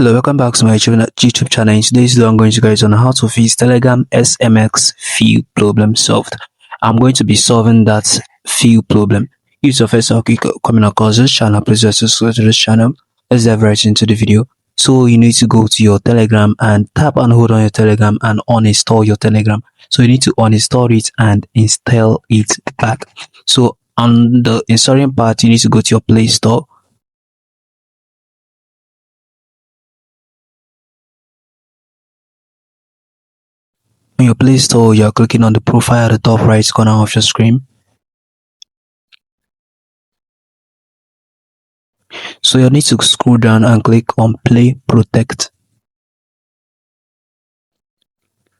Hello, welcome back to my YouTube channel. In today's video, I'm going to guys on how to fix Telegram SMS field problem solved. I'm going to be solving that field problem. If it's your first time coming across this channel, please just subscribe to this channel. Let's dive right into the video. So you need to go to your Telegram and tap and hold on your Telegram and uninstall your Telegram. So you need to uninstall it and install it back. So on the installing part, you need to go to your Play Store. On your Play Store, you are clicking on the profile at the top right corner of your screen. So you need to scroll down and click on Play Protect.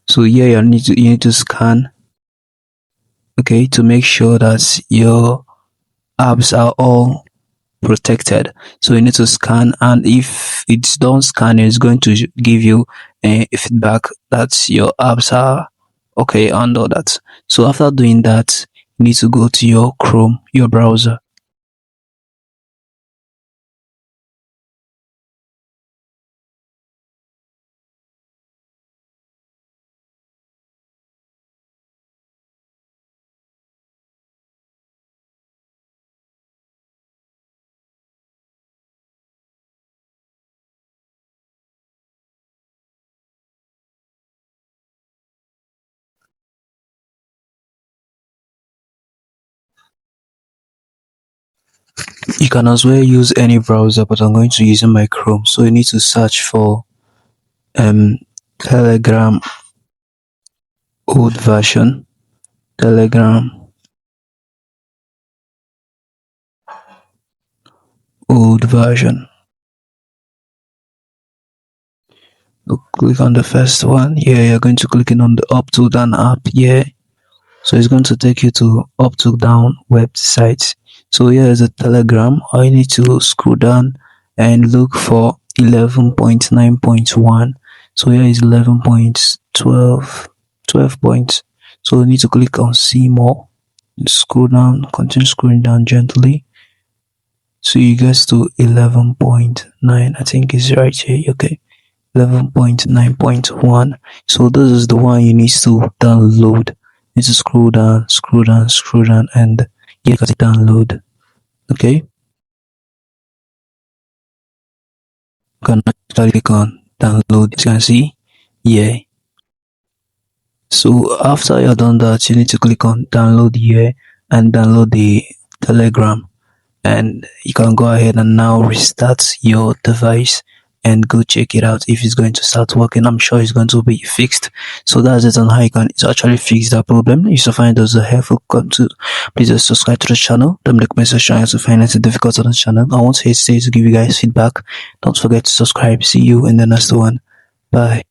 So here you need to scan, okay, to make sure that your apps are all protected. So you need to scan, and if it's done scanning, it's going to give you a feedback that your apps are okay and all that. So after doing that, you need to go to your Chrome, your browser. You can as well use any browser, but I'm going to use my Chrome. So you need to search for Telegram old version, Telegram old version. So click on the first one. Here you're going to click in on the up to down app here. So it's going to take you to up to down website. So here is a Telegram. I need to scroll down and look for 11.9.1. So here is 11.12, 12 points. So you need to click on see more. Scroll down, continue scrolling down gently. So you get to 11.9. I think it's right here. Okay, 11.9.1. So this is the one you need to download. You need to scroll down, and you can download. Okay, you can actually click on download. As you can see, yeah. So after you're done that, you need to click on download here and download the Telegram, and you can go ahead and now restart your device and go check it out if it's going to start working. I'm sure it's going to be fixed. So that's it on how you can actually fix that problem. If you find those helpful content, please just subscribe to the channel. Don't make comment section to find anything difficult on the channel. I won't hesitate to give you guys feedback. Don't forget to subscribe. See you in the next one. Bye.